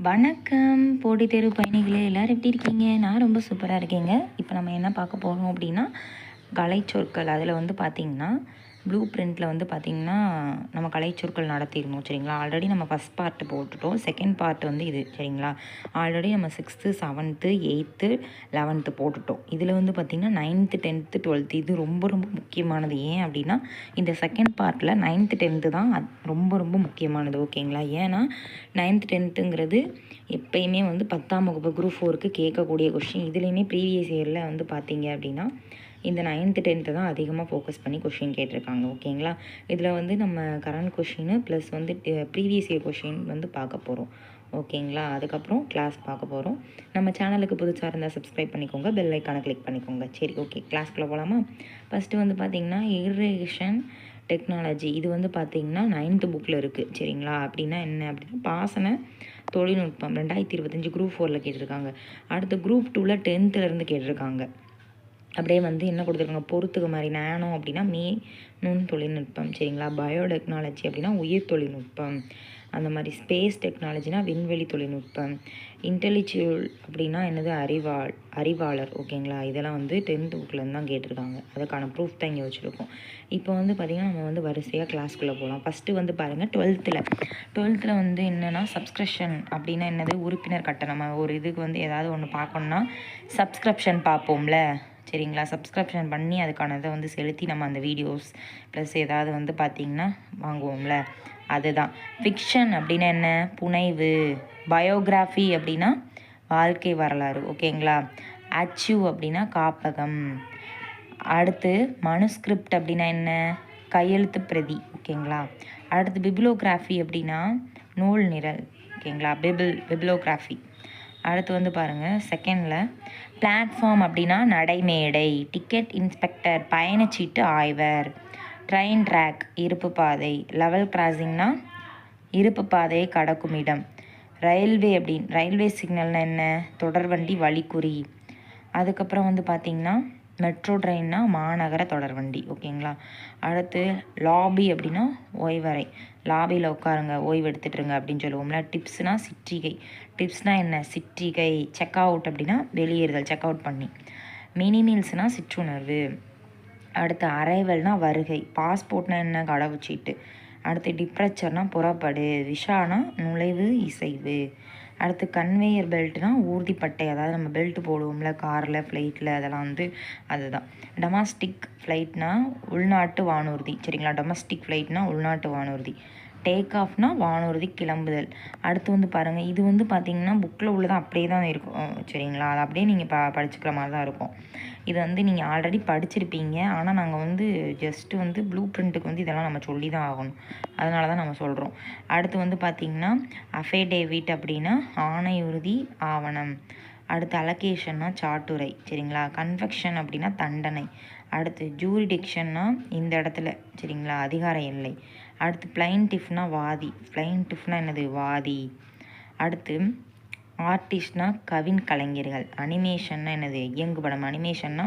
வணக்கம் போட்டித் தேர்வு பயணிகளே, எல்லோரும் எப்படி இருக்கீங்க? நான் ரொம்ப சூப்பராக இருக்கேங்க. இப்போ நம்ம என்ன பார்க்க போகிறோம் அப்படின்னா, கலைச்சொற்கள். அதில் வந்து பார்த்திங்கன்னா ப்ளூ பிரிண்டில் வந்து பார்த்திங்கன்னா நம்ம கலைச்சொற்கள் நடத்திடணும். சரிங்களா? ஆல்ரெடி நம்ம ஃபஸ்ட் பார்ட்டு போட்டுட்டோம். செகண்ட் பார்ட் வந்து இது. சரிங்களா? ஆல்ரெடி நம்ம 6th 7th 8th 11th போட்டுட்டோம். இதில் வந்து பார்த்திங்கன்னா 9th 10th 12th இது ரொம்ப ரொம்ப முக்கியமானது. ஏன் அப்படின்னா இந்த செகண்ட் பார்ட்டில் 9th 10th தான் ரொம்ப ரொம்ப முக்கியமானது. ஓகேங்களா? ஏன்னா 9th 10th எப்பயுமே வந்து 10ஆம் வகுப்பு குரூப் 4க்கு கேட்கக்கூடிய கொஷின். இதுலேயுமே ப்ரீவியஸ் இயரில் வந்து பார்த்தீங்க அப்படின்னா இந்த 9th 10th தான் அதிகமாக ஃபோக்கஸ் பண்ணி கொஷின் கேட்டிருக்காங்க. ஓகேங்களா? இதில் வந்து நம்ம கரண்ட் கொஷின் ப்ளஸ் வந்து ப்ரீவியஸ் இயர் கொஷின் வந்து பார்க்க போகிறோம். ஓகேங்களா? அதுக்கப்புறம் கிளாஸ் பார்க்க போகிறோம். நம்ம சேனலுக்கு புதுசாக இருந்தால் சப்ஸ்கிரைப் பண்ணிக்கோங்க, பெல் ஐக்கானை கிளிக் பண்ணிக்கோங்க. சரி, ஓகே, கிளாஸ்க்குள்ளே போகலாமா? ஃபஸ்ட்டு வந்து பார்த்திங்கன்னா இரிகேஷன் டெக்னாலஜி. இது வந்து பார்த்திங்கன்னா 9th புக்கில் இருக்குது. சரிங்களா? அப்படின்னா என்ன அப்படின்னா பாசன தொழில்நுட்பம் 2025 குரூப் 4ல் கேட்டிருக்காங்க. அடுத்து குரூப் 2ல் 10th கேட்டிருக்காங்க. அப்படியே வந்து என்ன கொடுத்துருக்காங்க, பொறுத்துக்க மாதிரி நேனோ அப்படின்னா நுண் தொழில்நுட்பம். சரிங்களா? பயோடெக்னாலஜி அப்படின்னா உயிர் தொழில்நுட்பம். அந்த மாதிரி ஸ்பேஸ் டெக்னாலஜினா விண்வெளி தொழில்நுட்பம். இன்டெலிஜுவல் அப்படின்னா என்னது, அறிவாளர். ஓகேங்களா? இதெல்லாம் வந்து 10th புக்கிலேருந்து தான் கேட்டிருக்காங்க. அதுக்கான ப்ரூஃப் தான் இங்கே வச்சுருக்கோம். இப்போ வந்து பார்த்திங்கன்னா நம்ம வந்து வரிசையாக கிளாஸ்க்குள்ளே போகலாம். ஃபஸ்ட்டு வந்து பாருங்கள் 12th வந்து என்னென்னா சப்ஸ்கிரிப்ஷன் அப்படின்னா என்னது, உறுப்பினர் கட்டணம். ஒரு இதுக்கு வந்து ஏதாவது ஒன்று பார்க்கணுன்னா சப்ஸ்கிரிப்ஷன் பார்ப்போம்ல. சரிங்களா? சப்ஸ்கிரிப்ஷன் பண்ணி அதுக்கான இதை வந்து செலுத்தி நம்ம அந்த வீடியோஸ் ப்ளஸ் ஏதாவது வந்து பார்த்திங்கன்னா வாங்குவோம்ல, அதுதான். ஃபிக்ஷன் அப்படின்னா என்ன, புனைவு. பயோகிராஃபி அப்படின்னா வாழ்க்கை வரலாறு. ஓகேங்களா? அச்சீவ் அப்படின்னா காப்பகம். அடுத்து மனுஸ்கிரிப்ட் அப்படின்னா என்ன, கையெழுத்து பிரதி. ஓகேங்களா? அடுத்து பிப்ளியோகிராஃபி அப்படின்னா நூல் நிரல். ஓகேங்களா? பிப்ளியோகிராஃபி. அடுத்து வந்து பாருங்கள் செகண்டில் பிளாட்ஃபார்ம் அப்படின்னா நடைமேடை. டிக்கெட் இன்ஸ்பெக்டர் பயணச்சீட்டு ஆய்வர். ட்ரெயின் ட்ராக் இருப்பு பாதை. லெவல் கிராசிங்னா இருப்பு பாதையை கடக்கும் இடம். ரயில்வே சிக்னல்னா என்ன, தொடர்வண்டி வழிக்குறி. அதுக்கப்புறம் வந்து பார்த்திங்கன்னா மெட்ரோ ட்ரெயின்னா மாநகர தொடர்வண்டி. ஓகேங்களா? அடுத்து லாபி அப்படின்னா ஓய்வறை. லாபியில் உட்காருங்க, ஓய்வு எடுத்துட்டுருங்க அப்படின்னு சொல்லுவோம்ல. டிப்ஸ்னால் சிற்றிகை. டிப்ஸ்னால் என்ன, சிற்றிகை. செக் அவுட் அப்படின்னா வெளியேறுதல், செக் அவுட் பண்ணி. மினி மீல்ஸ்னால் சிற்றுணர்வு. அடுத்து அரைவல்னால் வருகை. பாஸ்போர்ட்னால் என்ன, கடவுச்சீட்டு. அடுத்து டிப்ரச்சர்னால் புறப்படு. விஷானா நுழைவு இசைவு. அடுத்து கன்வேயர் பெல்ட்னால் ஊர்திப்பட்டை. அதாவது நம்ம பெல்ட் போடுவோம்ல காரில் ஃப்ளைட்டில், அதெல்லாம் வந்து அதுதான். டொமஸ்டிக் ஃப்ளைட்னால் உள்நாட்டு வானூர்தி. சரிங்களா? டொமஸ்டிக் ஃப்ளைட்னால் உள்நாட்டு வானூர்தி. டேக் ஆஃப்னா வானூர்தி கிளம்புதல். அடுத்து வந்து பாருங்கள், இது வந்து பார்த்திங்கன்னா புக்கில் உள்ளதான் அப்படியே தான் இருக்கும். சரிங்களா? அது அப்படியே நீங்கள் படிச்சுக்கிற மாதிரி தான் இருக்கும். இது வந்து நீங்கள் ஆல்ரெடி படிச்சிருப்பீங்க. ஆனால் நாங்கள் வந்து ஜஸ்ட்டு வந்து ப்ளூ பிரிண்ட்டுக்கு வந்து இதெல்லாம் நம்ம சொல்லி தான் ஆகணும். அதனால தான் நம்ம சொல்கிறோம். அடுத்து வந்து பார்த்திங்கன்னா அஃபிடேவிட் அப்படின்னா ஆணையுறுதி ஆவணம். அடுத்து அலகேஷன்னா சாட்டுரை. சரிங்களா? கன்வெக்ஷன் அப்படின்னா தண்டனை. அடுத்து ஜூரிடிக்ஷன்னா இந்த இடத்துல. சரிங்களா? அதிகார எல்லை. அடுத்து பிளைன்டிஃப்னா வாதி. பிளைன்டிஃப்னா என்னது, வாதி. அடுத்து ஆர்டிஸ்ட்னா கலைஞர்கள். அனிமேஷன்னா என்னது, இயங்குபடம். அனிமேஷன்னா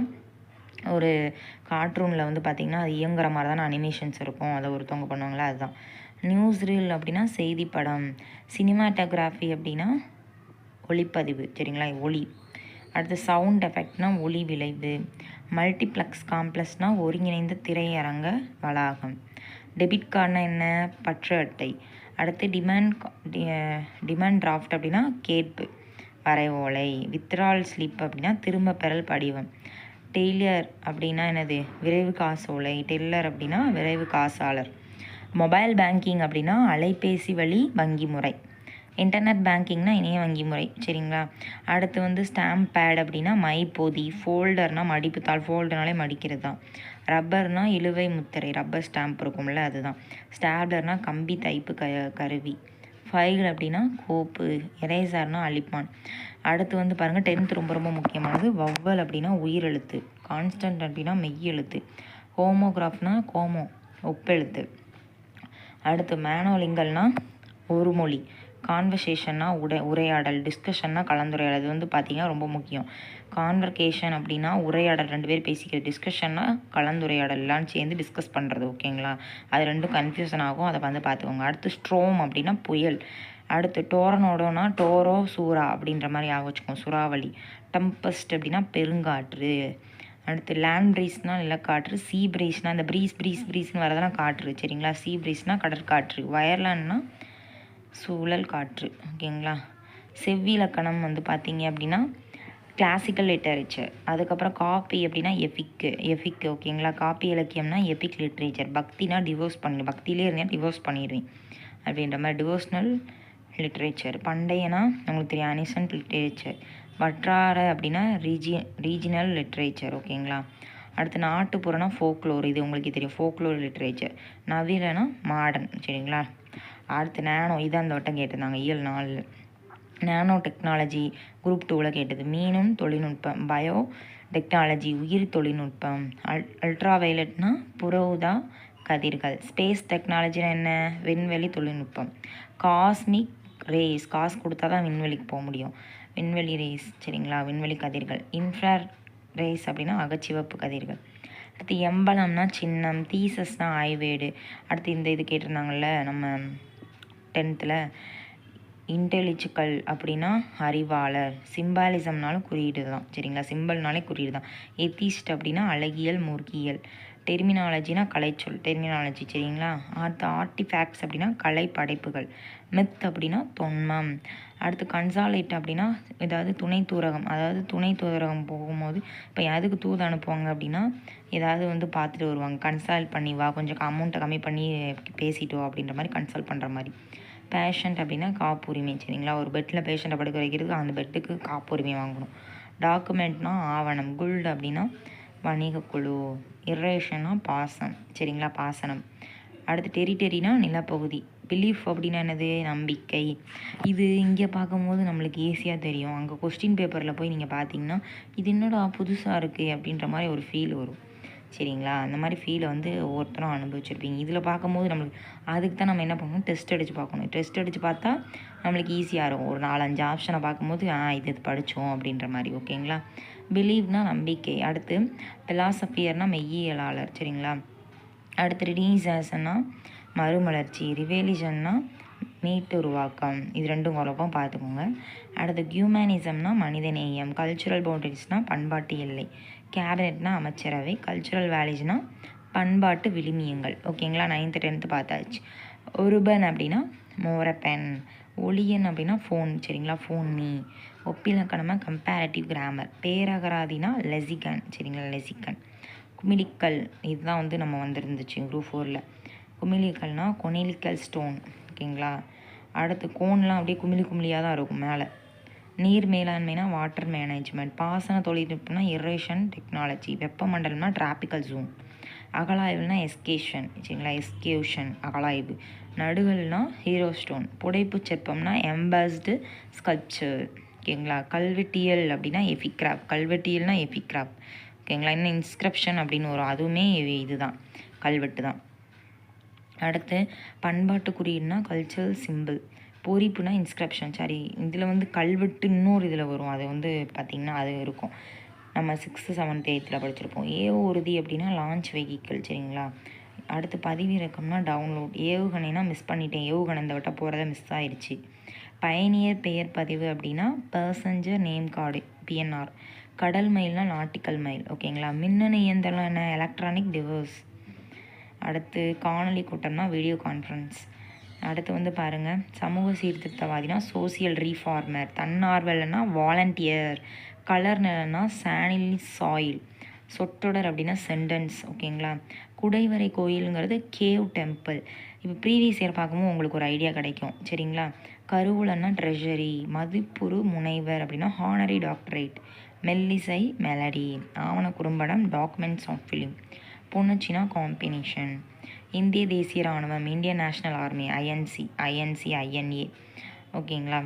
ஒரு கார்ட்டூனில் வந்து பார்த்திங்கன்னா அது இயங்குற மாதிரி தானே அனிமேஷன்ஸ் இருக்கும், அதை ஒருத்தவங்க பண்ணுவாங்களா, அதுதான். நியூஸ் ரீல் அப்படின்னா செய்தி படம். சினிமாட்டோகிராஃபி அப்படின்னா ஒளிப்பதிவு. சரிங்களா? ஒளி. அடுத்து சவுண்ட் எஃபெக்ட்னால் ஒளி விளைவு. மல்டிப்ளெக்ஸ் காம்ப்ளெக்ஸ்னால் ஒருங்கிணைந்த திரையரங்க வளாகம். டெபிட் கார்டுனா என்ன, பற்று அட்டை. அடுத்து டிமாண்ட் டிராஃப்ட் அப்படின்னா கேட்பு வரைவோலை. வித்ரால் ஸ்லிப் அப்படின்னா திரும்ப பெறல் படிவம். டெய்லர் அப்படின்னா என்னது, விரைவு காசோலை. டெல்லர் அப்படின்னா விரைவு காசாளர். மொபைல் பேங்கிங் அப்படின்னா அலைபேசி வழி வங்கி முறை. இன்டர்நெட் பேங்கிங்னா இணைய வங்கி முறை. சரிங்களா? அடுத்து வந்து ஸ்டாம்ப் பேட் அப்படின்னா மைப்பொதி. ஃபோல்டர்னால் மடிப்புத்தாள். ஃபோல்டர்னாலே மடிக்கிறது தான். ரப்பர்னால் இழுவை முத்திரை, ரப்பர் ஸ்டாம்ப் இருக்கும்ல, அதுதான். ஸ்டாப்லர்னால் கம்பி தைப்பு கருவி. ஃபைல் அப்படின்னா கோப்பு. எரேசர்னால் அழிப்பான். அடுத்து வந்து பாருங்கள் 10th ரொம்ப ரொம்ப முக்கியமானது. வவ்வல் அப்படின்னா உயிரெழுத்து. கான்ஸ்டன்ட் அப்படின்னா மெய்யெழுத்து. ஹோமோகிராஃப்னா ஒப்பெழுத்து. அடுத்து மேனோலிங்கல்னா ஒரு மொழி. கான்வர்சேஷன்னா உரையாடல். டிஸ்கஷன்னா கலந்துரையாடல். இது வந்து பார்த்திங்கன்னா ரொம்ப முக்கியம். கான்வர்கேஷன் அப்படின்னா உரையாடல், 2 பேர் பேசிக்கிறது. டிஸ்கஷன்னா கலந்துரையாடல்லாம் சேர்ந்து டிஸ்கஸ் பண்ணுறது. ஓகேங்களா? அது ரெண்டும் கன்ஃபியூஷன் ஆகும், அதை வந்து பார்த்துக்கோங்க. அடுத்து ஸ்ட்ரோம் அப்படின்னா புயல். அடுத்து டோரனோடோனா டோரோ சூறா அப்படின்ற மாதிரி ஆக வச்சுக்கோம், சூறாவளி. டெம்பஸ்ட் அப்படின்னா பெருங்காற்று. அடுத்து லேண்ட் ப்ரீஸ்னால் நிலக்காற்று. சீ ப்ரீஸ்னால் இந்த ப்ரீஸ்னு வரதெல்லாம் காற்று, சரிங்களா. சீ ப்ரீஸ்னால் கடற்காற்று. வயர்லான்னா சூழல் காற்று, ஓகேங்களா. செவ்விலக்கணம் வந்து பார்த்தீங்க அப்படின்னா கிளாசிக்கல் லிட்டரேச்சர். அதுக்கப்புறம் காப்பி அப்படின்னா எஃபிக்கு, ஓகேங்களா. காப்பி இலக்கியம்னா எபிக் லிட்ரேச்சர். பக்தினா டிவோர்ஸ் பண்ணி, பக்தியிலே இருந்தேன் டிவோர்ஸ் பண்ணிடுவேன் அப்படின்ற மாதிரி டிவோஷனல் லிட்ரேச்சர். பண்டையனா உங்களுக்கு தெரியும் அனிசன்ட் லிட்ரேச்சர். வட்டார அப்படின்னா ரீஜினல் லிட்ரேச்சர், ஓகேங்களா. அடுத்து நாட்டுப்புறனா ஃபோக்லோர், இது உங்களுக்கு தெரியும், ஃபோக்லோர் லிட்ரேச்சர். நவீனனா மாடர்ன், சரிங்களா. அடுத்து நேனோ, இதான் அந்த வட்டம் கேட்டிருந்தாங்க இயல் 4. நேனோ டெக்னாலஜி குரூப் 2ல் கேட்டது. மீனும் தொழில்நுட்பம். பயோ டெக்னாலஜி உயிர் தொழில்நுட்பம். அல்ட்ரா வயலட்னா புற ஊதா கதிர்கள். ஸ்பேஸ் டெக்னாலஜினா என்ன, விண்வெளி தொழில்நுட்பம். காஸ்மிக் ரேஸ், காசு கொடுத்தா தான் விண்வெளிக்கு போக முடியும், விண்வெளி ரேஸ், சரிங்களா, விண்வெளி கதிர்கள். இன்ஃப்ரா ரேஸ் அப்படின்னா அகச்சிவப்பு கதிர்கள். அடுத்து எம்பலம்னா சின்னம். தீசஸ்னா ஆய்வேடு. அடுத்து இந்த இது கேட்டிருந்தாங்கல்ல நம்ம 10th இன்டெலிஜிக்கல் அப்படின்னா அறிவாளர். சிம்பாலிசம்னாலும் குறியீடு தான், சரிங்களா, சிம்பிள்னாலே குறியீடு தான். எத்திஸ்ட் அப்படின்னா அழகியல் மூர்க்கியல். டெர்மினாலஜினா கலைச்சொல், டெர்மினாலஜி, சரிங்களா. அடுத்து ஆர்டிஃபேக்ட்ஸ் அப்படின்னா கலை படைப்புகள். மித் அப்படின்னா தொன்மம். அடுத்து கன்சாலேட் அப்படின்னா ஏதாவது துணை தூதரகம், அதாவது துணை தூதரகம் போகும்போது இப்போ எதுக்கு தூது அனுப்புவாங்க அப்படின்னா ஏதாவது வந்து பார்த்துட்டு வருவாங்க, கன்சல்ட் பண்ணி வா, கொஞ்சம் அமௌண்ட்டை கம்மி பண்ணி பேசிட்டு வா அப்படின்ற மாதிரி கன்சல்ட் பண்ணுற மாதிரி. பேஷண்ட் அப்படின்னா காப்புரிமை, சரிங்களா. ஒரு பெட்டில் பேஷண்ட்டை படுக்க வைக்கிறதுக்கு அந்த பெட்டுக்கு காப்புரிமை வாங்கணும். டாக்குமெண்ட்னா ஆவணம். குல்டு அப்படின்னா வணிகக்குழு. இரேஷன்னா பாசம், சரிங்களா, பாசனம். அடுத்து டெரிட்டரினா நிலப்பகுதி. பிலீஃப் அப்படின்னா என்னது, நம்பிக்கை. இது இங்கே பார்க்கும்போது நம்மளுக்கு ஈஸியாக தெரியும், அங்கே கொஸ்டின் பேப்பரில் போய் நீங்கள் பார்த்தீங்கன்னா இது என்னடா புதுசாக இருக்குது அப்படின்ற மாதிரி ஒரு ஃபீல் வரும், சரிங்களா. அந்த மாதிரி ஃபீலை வந்து ஒவ்வொருத்தரும் அனுபவிச்சிருப்பீங்க. இதில் பார்க்கும்போது நம்மளுக்கு அதுக்கு தான் நம்ம என்ன பண்ணணும், டெஸ்ட் அடித்து பார்க்கணும். டெஸ்ட் அடித்து பார்த்தா நம்மளுக்கு ஈஸியாக இருக்கும். ஒரு 4-5 ஆப்ஷனை பார்க்கும்போது இது படித்தோம் அப்படின்ற மாதிரி, ஓகேங்களா. பிலீவ்னா நம்பிக்கை. அடுத்து பிலாசபியர்னா மெய்யியலாளர், சரிங்களா. அடுத்து ரினீசன்ஸ்னா மறுமலர்ச்சி. ரிவேலிஜன்னா மீட்டுருவாக்கம். இது ரெண்டும் குழப்பம் பார்த்துக்கோங்க. அடுத்து ஹியூமனிசம்னா மனிதநேயம். கல்ச்சுரல் பவுண்டரிஸ்னால் பண்பாட்டு எல்லை. கேபினெட்னா அமைச்சரவை. கல்ச்சுரல் வேல்யூஸ்னால் பண்பாட்டு விழுமியங்கள், ஓகேங்களா. 9th 10th பார்த்தாச்சு. ஒருபன் அப்படின்னா மோரப்பென். ஒளியன் அப்படின்னா ஃபோன், சரிங்களா, ஃபோன் மீ. ஒப்பிலக்கணமாக கம்பேரட்டிவ் கிராமர். பேரகராதினா லெசிகன், சரிங்களா, லெசிகன். குமிழிக்கல், இதுதான் வந்து நம்ம வந்துருந்துச்சு குரூப் 4ல். குமிழிக்கல்னா கொனிலிக்கல் ஸ்டோன், ஓகேங்களா. அடுத்து கோன்லாம் அப்படியே குமிழியாக தான் இருக்கும் மேலே. நீர் மேலாண்மைனா வாட்டர் மேனேஜ்மெண்ட். பாசன தொழில்நுட்பம்னா இரேஷன் டெக்னாலஜி. வெப்பமண்டலம்னா டிராபிக்கல் ஜோன். அகலாய்வுனா எஸ்கேஷன், சரிங்களா, எஸ்கேஷன் அகலாய்வு. நடுகள்னா ஹீரோ ஸ்டோன். புடைப்பு சிற்பம்னா எம்பஸ்டு ஸ்கல்ப்சர், ஓகேங்களா. கல்வெட்டியல் அப்படின்னா எஃபிக்ராஃப்ட். கல்வெட்டியல்னா எஃபிக்ராஃப்ட், ஓகேங்களா. இன்னும் இன்ஸ்கிரிப்ஷன் அப்படின்னு வரும், அதுவுமே இதுதான், கல்வெட்டு தான். அடுத்து பண்பாட்டு குறியீடுனா கல்ச்சரல் சிம்பிள். பொறிப்புனா இன்ஸ்கிரிப்ஷன், சாரி, இதில் வந்து கல்வெட்டு இன்னொரு இதில் வரும், அது வந்து பார்த்திங்கன்னா அது இருக்கும், நம்ம 6th 7th 8th படிச்சிருப்போம். உறுதி அப்படின்னா லான்ச் வெஹிக்கிள், சரிங்களா. அடுத்து பதிவிறக்கம்னா டவுன்லோட். ஏவுகணைனா மிஸ் பண்ணிட்டேன், ஏவுகணை இந்த வட்டம் போகிறத மிஸ் ஆயிடுச்சு. பயணியர் பெயர் பதிவு அப்படின்னா பர்சஞ்சர் நேம் கார்டு, பிஎன்ஆர். கடல் மைல்னா நாட்டிக்கல் மைல், ஓகேங்களா. மின்னணு இயந்திரம் என்ன, எலக்ட்ரானிக் டிவைஸ். அடுத்து காணொலி கூட்டம்னா வீடியோ கான்ஃபரன்ஸ். அடுத்து வந்து பாருங்கள், சமூக சீர்திருத்தவாதினா சோசியல் ரீஃபார்மர். தன்னார்வலனா வாலண்டியர். கலர் நிலனா சானிலி சாயில். சொற்றொடர் அப்படின்னா சென்டென்ஸ், ஓகேங்களா. குடைவரை கோயிலுங்கிறது கேவ் டெம்பிள். இப்போ ப்ரீவியஸ் இயர் பார்க்கும்போது உங்களுக்கு ஒரு ஐடியா கிடைக்கும், சரிங்களா. கருவூலன்னா ட்ரெஷரி. மதிப்புறு முனைவர் அப்படின்னா ஹானரி டாக்டரேட். மெல்லிசை மெலடி. ஆவண குறும்படம் டாக்குமெண்ட்ஸ் ஆஃப் ஃபிலிம். பொண்ணுச்சினா காம்பினேஷன். இந்திய தேசிய இராணுவம் இந்தியன் நேஷ்னல் ஆர்மி, ஐஎன்ஏ, ஓகேங்களா.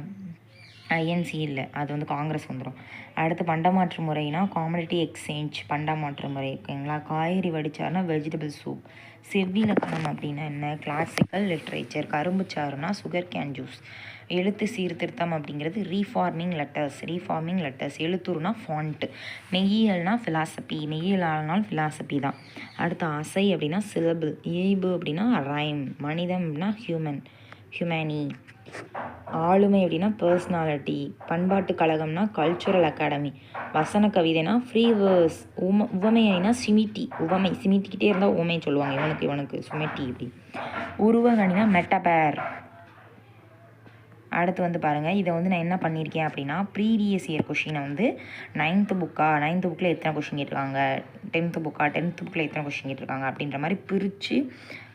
ஐஎன்சி இல்லை, அது வந்து காங்கிரஸ் வந்துடும். அடுத்து பண்டமாற்று முறைனா காமடிட்டி எக்ஸ்சேஞ்ச், பண்டமாற்று முறை, ஓகேங்களா. காய்கறி வடிச்சாருனா வெஜிடபிள் சூப். செவ்விலக்கணம் அப்படின்னா என்ன, கிளாசிக்கல் லிட்ரேச்சர். கரும்புச்சாறுனா சுகர் கேன் ஜூஸ். எழுத்து சீர்திருத்தம் அப்படிங்கிறது ரீஃபார்மிங் லெட்டர்ஸ். எழுத்துருனா ஃபாண்ட்டு. மெய்யியல்னா ஃபிலாசபி, மெய்யியலானால் ஃபிலாசபி தான். அடுத்து அசை அப்படின்னா சிலபிள். இயைபு அப்படின்னா ரைம். மனிதம் அப்படின்னா ஹியூமனி. ஆளுமை அப்படின்னா பர்சனாலிட்டி. பண்பாட்டு கழகம்னா கல்ச்சுரல் அகாடமி. வசன கவிதைனா ஃப்ரீ வேர்ஸ். உவமைனா சிமிட்டி. உவமை சிமிட்டிக்கிட்டே இருந்தால் உவமை சொல்லுவாங்க. இவனுக்கு சுமிட்டி இப்படி. உருவகணினா மெட்டபேர். அடுத்து வந்து பாருங்கள், இதை வந்து நான் என்ன பண்ணியிருக்கேன் அப்படின்னா ப்ரீவியஸ் இயர் கொஷினை வந்து 9th புக்கில் எத்தனை கொஷின் கேட்டிருக்காங்க, 10th புக்கில் எத்தனை கொஷின் கேட்டிருக்காங்க அப்படின்ற மாதிரி பிரித்து,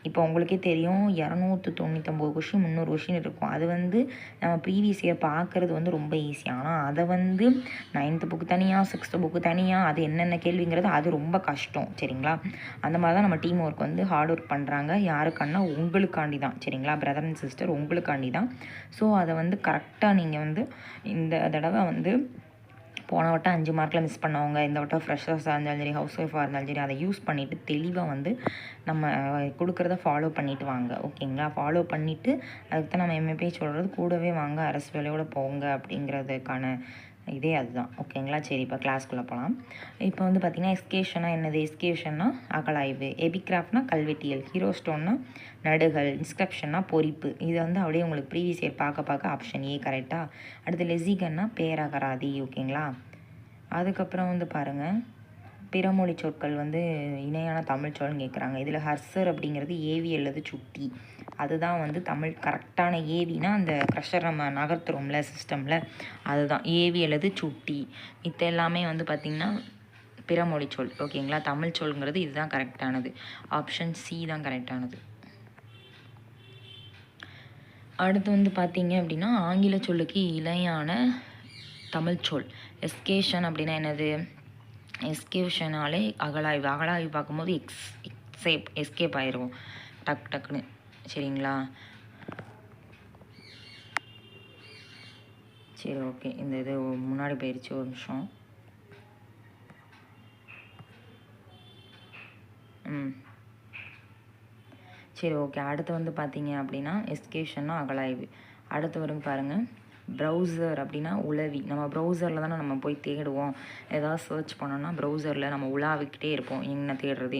இப்போ உங்களுக்கே தெரியும் 299 கொஷின் 300 கொஷின் இருக்கும். அது வந்து நம்ம ப்ரீவியஸ் இயர் பார்க்குறது வந்து ரொம்ப ஈஸி. ஆனால் அதை வந்து 9th புக்கு தனியாக 6th புக்கு தனியாக அது என்னென்ன கேள்விங்கிறது அது ரொம்ப கஷ்டம். சரிங்களா? அந்த மாதிரி தான் நம்ம டீம் ஒர்க் வந்து ஹார்ட் ஒர்க் பண்ணுறாங்க. யாருக்கானா உங்களுக்காண்டி தான். சரிங்களா? பிரதர் அண்ட் சிஸ்டர் உங்களுக்காண்டி தான். ஸோ அதை வந்து கரெக்டாக நீங்கள் வந்து இந்த தடவை வந்து போன வட்டம் 5 மார்க்கில் மிஸ் பண்ணவங்க இந்த வட்டம் ஃப்ரெஷர்ஸாக இருந்தாலும் சரி, ஹவுஸ் ஒய்ஃபாக இருந்தாலும் சரி, அதை யூஸ் பண்ணிவிட்டு தெளிவாக வந்து நம்ம கொடுக்குறத ஃபாலோ பண்ணிவிட்டு வாங்க. ஓகேங்களா? ஃபாலோ பண்ணிவிட்டு அதுக்கு தான் நம்ம எம்ஏபி சொல்கிறது, கூடவே வாங்க, அரசு வேலையோடு போங்க அப்படிங்கிறதுக்கான இதே அதுதான். ஓகேங்களா? சரி, இப்போ கிளாஸ்க்குள்ளே போகலாம். இப்போ வந்து பார்த்திங்கன்னா எஸ்கேஷனா என்னது? எஸ்கேஷன்னா அகலாய்வு. எபிகிராஃப்னா கல்வெட்டியல். ஹீரோ ஸ்டோன்னா நடுகள். இன்ஸ்கிரிப்ஷன்னா பொறிப்பு. இதை வந்து அப்படியே உங்களுக்கு ப்ரீவியஸ் இயர் பார்க்க ஆப்ஷன் ஏ கரெக்டாக. அடுத்து லெசிகன்னா பேரகராதி. ஓகேங்களா? அதுக்கப்புறம் வந்து பாருங்கள், பிறமொழி சொற்கள் வந்து இணையான தமிழ் சொல்னு கேட்குறாங்க. இதில் ஹர்சர் அப்படிங்கிறது ஏவி அல்லது சுட்டி. அதுதான் வந்து தமிழ் கரெக்டான ஏவினா அந்த க்ரஷர் நம்ம நகர்த்துறோம்ல சிஸ்டமில், அதுதான் ஏவி அல்லது சுட்டி. இது எல்லாமே வந்து பார்த்திங்கன்னா பிறமொழி சொல். ஓகேங்களா? தமிழ் சொல்ங்கிறது இதுதான் கரெக்டானது. ஆப்ஷன் சி தான் கரெக்டானது. அடுத்து வந்து பார்த்திங்க அப்படின்னா ஆங்கில சொல்லுக்கு இணையான தமிழ் சொல். எஸ்கேஷன் அப்படின்னா என்னது? எஸ்கேஷனாலே அகலாய்வு பார்க்கும்போது எஸ்கேப் ஆயிரும் டக்குன்னு. சரிங்களா? சரி, ஓகே. இந்த இது முன்னாடி போயிடுச்சு, ஒரு நிமிஷம். சரி, ஓகே. அடுத்து வந்து பார்த்தீங்க அப்படின்னா எஸ்கேஷன்னா அகலாய்வு. அடுத்து வரும் பாருங்கள், ப்ரௌசர் அப்படின்னா உளவி. நம்ம ப்ரௌசரில் தானே நம்ம போய் தேடுவோம். ஏதாவது சர்ச் பண்ணோன்னா ப்ரௌசரில் நம்ம உலாவிக்கிட்டே இருப்போம், என்ன தேடுறது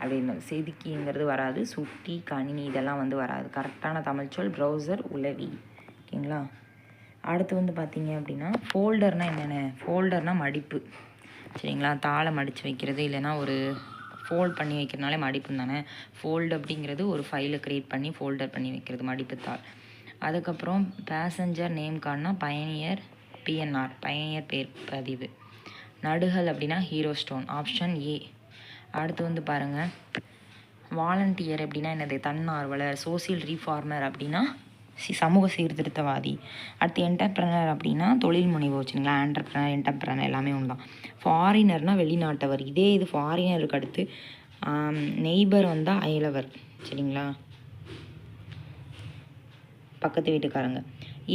அப்படின்னு. செதுக்கிங்கிறது வராது, சுட்டி, கணினி இதெல்லாம் வந்து வராது. கரெக்டான தமிழ் சொல் ப்ரௌசர், உளவி. ஓகேங்களா? அடுத்து வந்து பார்த்தீங்க அப்படின்னா ஃபோல்டர்னால் என்னென்ன? ஃபோல்டர்னால் மடிப்பு. சரிங்களா? தாளை மடித்து வைக்கிறது, இல்லைனா ஒரு ஃபோல்ட் பண்ணி வைக்கிறனாலே மடிப்பு தானே. ஃபோல்டு அப்படிங்கிறது ஒரு ஃபைலை க்ரியேட் பண்ணி ஃபோல்டர் பண்ணி வைக்கிறது, மடிப்பு தாள். அதுக்கப்புறம் பேசஞ்சர் நேம் கார்டுனா பயணியர், பிஎன்ஆர் பயணியர் பேர் பதிவு. நடுகள் அப்படின்னா ஹீரோ ஸ்டோன். Option A. அடுத்து வந்து பாருங்கள், வாலண்டியர் அப்படின்னா என்னது? தன்னார்வலர். சோசியல் ரீஃபார்மர் அப்படின்னா சமூக சீர்திருத்தவாதி. அடுத்து என்டர்பிரனர் அப்படின்னா தொழில் முனைவோர். வச்சுங்களா? என்டர்பிரனர் எல்லாமே ஒன்று தான். ஃபாரினர்னால் வெளிநாட்டவர். இதே இது ஃபாரினருக்கு அடுத்து நெய்பர் வந்தால் அயலவர். சரிங்களா? பக்கத்து வீட்டுக்காரங்க.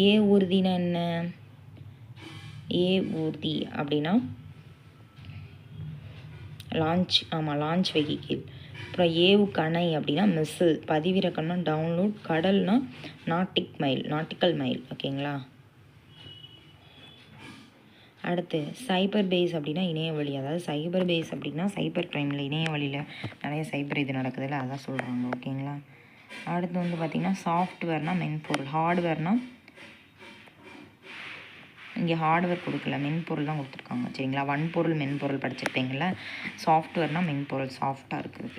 ஏ ஊர்தினா என்ன? ஏ ஊர்தி அப்படின்னா லான்ச் வெஹிக்கிள். அப்புறம் ஏவுகணை அப்படின்னா மிஸ்ஸில். பதிவிறக்கம்னா டவுன்லோட். கடல்னா நாட்டிக்கல் மைல். ஓகேங்களா? அடுத்து சைபர் பேஸ் அப்படின்னா இணையவழி. அதாவது சைபர் பேஸ் அப்படின்னா சைபர் கிரைமில் இணையவழியில் நிறைய சைபர் இது நடக்குதுல்ல, அதான் சொல்கிறாங்க. ஓகேங்களா? அடுத்து வந்து பார்த்திங்கன்னா சாஃப்ட்வேர்னால் மென்பொருள். ஹார்ட்வேர்னால் இங்கே ஹார்ட்வேர் கொடுக்கல, மென்பொருள் தான் கொடுத்துருக்காங்க. சரிங்களா? வன்பொருள் மென்பொருள் படிச்சிருப்பீங்கள. சாஃப்ட்வேர்னால் மென்பொருள், சாஃப்டாக இருக்கிறது.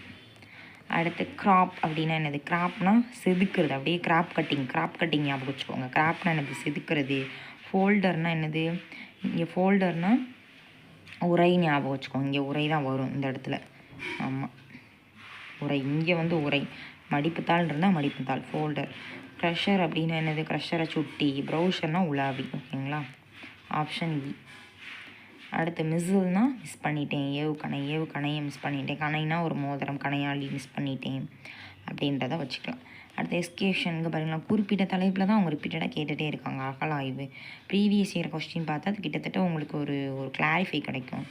அடுத்து கிராப் அப்படின்னா என்னது? கிராப்னா செதுக்கிறது. அப்படியே கிராப் கட்டிங் ஞாபகம் வச்சுக்கோங்க. கிராப்னா என்னது? செதுக்கிறது. ஃபோல்டர்னால் என்னது? இங்கே ஃபோல்டர்னால் உரை ஞாபகம் வச்சுக்கோங்க. இங்கே உரை தான் வரும் இந்த இடத்துல. ஆமாம், உரை. இங்கே வந்து உரை. மடிப்புத்தாள் இருந்தால் மடிப்புத்தாள். ஃபோல்டர். க்ரஷர் அப்படின்னா என்னது? க்ரஷரை சுட்டி. ப்ரௌசர்னால் உலாவி. ஓகேங்களா? ஆப்ஷன் இ. அடுத்து மிஸ்ஸில்னால் மிஸ் பண்ணிட்டேன். ஏவுகணையை மிஸ் பண்ணிட்டேன். கணைனா ஒரு மோதிரம், கணையாளி மிஸ் பண்ணிட்டேன் அப்படின்றத வச்சுக்கலாம். அடுத்து எஸ்கேஷனுக்கு பாருங்களா, குறிப்பிட்ட தலைப்பில் தான் அவங்க ரிப்பீட்டடாக கேட்டுகிட்டே இருக்காங்க. அகலாய்வு. ப்ரீவியஸ் இயர் கொஸ்டின் பார்த்தா அது கிட்டத்தட்ட உங்களுக்கு ஒரு கிளாரிஃபை கிடைக்கும்.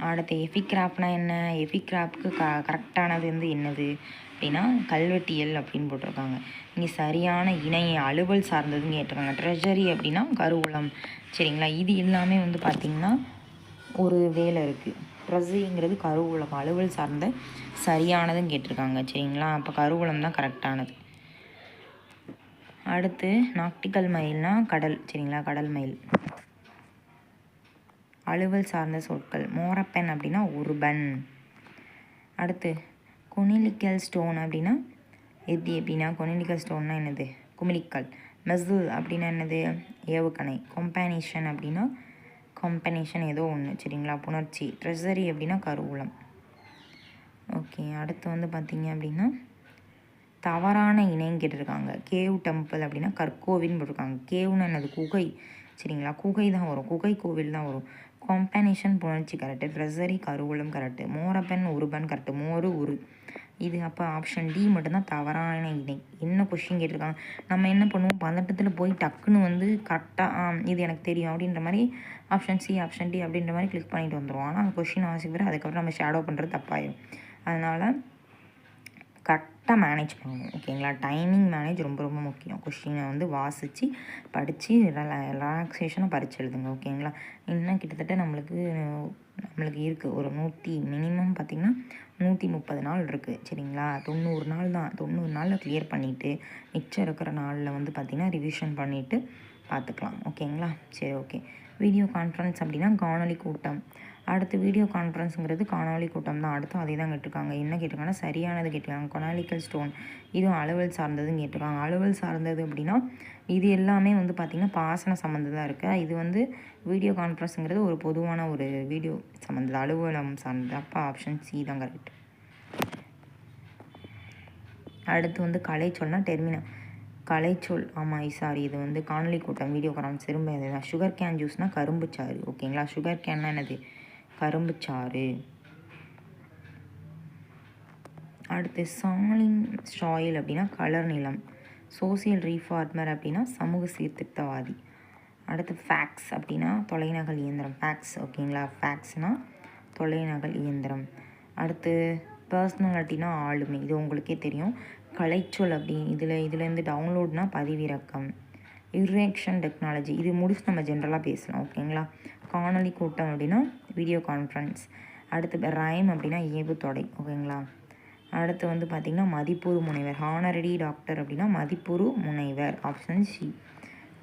அடுத்து எஃபிகிராஃப்னா என்ன? எஃபிகிராஃப்க்கு கரெக்டானது வந்து என்னது அப்படின்னா கல்வெட்டியல் அப்படின்னு போட்டிருக்காங்க. இங்கே சரியான இணைய அலுவல் சார்ந்ததுன்னு கேட்டிருக்காங்க. ட்ரெஷரி அப்படின்னா கருவூலம். சரிங்களா? இது எல்லாமே வந்து பார்த்திங்கன்னா ஒரு வேலை இருக்குது. ட்ரெஸ்ஸரிங்கிறது கருவூலம், அலுவல் சார்ந்த சரியானதுன்னு கேட்டிருக்காங்க. சரிங்களா, அப்போ கருவூலம் தான் கரெக்டானது. அடுத்து நாக்டிக்கல் மயில்னால் கடல். சரிங்களா, கடல் மயில். அலுவல் சார்ந்த சொற்கள் மோரப்பென் அப்படின்னா உருபன். அடுத்து கொனிலிக்கல் ஸ்டோன் அப்படின்னா எப்படின்னா கொனிலிக்கல் ஸ்டோன்னா என்னது, குமிழிக்கல். மெசில் அப்படின்னா என்னது, ஏவுகணை. கொம்பானிஷன் அப்படின்னா காம்பினேஷன் ஏதோ ஒன்று. சரிங்களா, புணர்ச்சி. ட்ரெஸரி அப்படின்னா கருவூலம். ஓகே, அடுத்து வந்து பார்த்திங்க அப்படின்னா தவறான இணைன்னு கேட்டிருக்காங்க. கேவ் டெம்பிள் அப்படின்னா கற்கோவில்னு போட்டிருக்காங்க. கேவ்னு என்னது, குகை. சரிங்களா, குகை தான் வரும், குகை கோவில் தான் வரும். காம்பினேஷன் புணர்ச்சி கரெக்டு. ட்ரெஸரி கருவூலம் கரெக்டு. மோரப்பென் உருபன் கரெக்டு. மோரு உரு. இது அப்போ ஆப்ஷன் டி மட்டும்தான் தவறான இணை. என்ன கொஷின் கேட்டிருக்காங்க, நம்ம என்ன பண்ணுவோம், பதட்டத்தில் போய் டக்குன்னு வந்து கரெக்டாக இது எனக்கு தெரியும் அப்படின்ற மாதிரி ஆப்ஷன் சி ஆப்ஷன் டி அப்படின்ற மாதிரி கிளிக் பண்ணிட்டு வந்துடுவோம். ஆனால் அந்த கொஷின் வாசிக்கிற அதுக்கப்புறம் நம்ம ஷேடோ பண்ணுறது தப்பாயிடும். அதனால் கரெக்டாக மேனேஜ் பண்ணணும். ஓகேங்களா, டைமிங் மேனேஜ் ரொம்ப ரொம்ப முக்கியம். கொஷினை வந்து வாசித்து படித்து ரிலாக்ஸேஷனாக பரிச்சு எழுதுங்க. ஓகேங்களா, இன்னும் கிட்டத்தட்ட நம்மளுக்கு இருக்குது ஒரு மினிமம் பார்த்திங்கன்னா 130 நாள் இருக்குது. சரிங்களா, 90 நாள் தான். 90 நாளில் கிளியர் பண்ணிவிட்டு மிச்சம் இருக்கிற நாளில் வந்து பார்த்திங்கன்னா ரிவிஷன் பண்ணிவிட்டு பார்த்துக்கலாம். ஓகேங்களா, சரி ஓகே. வீடியோ கான்ஃபரன்ஸ் அப்படின்னா காணொலி கூட்டம். அடுத்து வீடியோ கான்ஃபரன்ஸுங்கிறது காணொலி கூட்டம் தான். அடுத்து அதே தான் கேட்டிருக்காங்க. என்ன கேட்டிருக்காங்கன்னா சரியானது கேட்டிருக்காங்க. கொனாலிக்கல் ஸ்டோன் இதுவும் அலுவல் சார்ந்ததுன்னு கேட்டிருக்காங்க. அலுவல் சார்ந்தது அப்படின்னா இது எல்லாமே வந்து பார்த்திங்கன்னா பாசன சம்மந்ததாக இருக்குது. இது வந்து வீடியோ கான்ஃபரன்ஸுங்கிறது ஒரு பொதுவான ஒரு வீடியோ சம்மந்தம், அலுவலம் சார்ந்தது. அப்போ ஆப்ஷன் சி தான் கரெக்ட். அடுத்து வந்து கலைச்சொல்னா டெர்மினல். கலைச்சொல் ஆமாம் சாரி, இது வந்து காணொலி கூட்டம் வீடியோ கான்ஃபரன்ஸ் திரும்ப இதுதான். சுகர் கேன் ஜூஸ்னால் கரும்புச்சாறு. ஓகேங்களா, சுகர் கேன்னா என்னது, கரும்புச்சாறு. அடுத்து சாலின் சாயில் அப்படின்னா கலர் நிலம். சோசியல் ரீஃபார்மர் அப்படின்னா சமூக சீர்திருத்தவாதி. அடுத்து ஃபேக்ஸ் அப்படின்னா தொலைநகல் இயந்திரம். ஃபேக்ஸ். ஓகேங்களா, ஃபேக்ஸ்னால் தொலைநகல் இயந்திரம். அடுத்து பர்சனாலிட்டினா ஆளுமை. இது உங்களுக்கே தெரியும். கலைச்சொல் அப்படி இதுலேருந்து டவுன்லோட்னா பதிவிறக்கம். இரியாக்ஷன் டெக்னாலஜி இது முடிச்சு நம்ம ஜென்ரலாக பேசலாம். ஓகேங்களா, காணொலி கூட்டம் அப்படின்னா வீடியோ கான்ஃபரன்ஸ். அடுத்து ரைம் அப்படின்னா ஏவு தொடை. ஓகேங்களா, அடுத்து வந்து பார்த்திங்கன்னா மதிப்புறு முனைவர். ஹானரடி டாக்டர் அப்படின்னா மதிப்புறு முனைவர். Option C.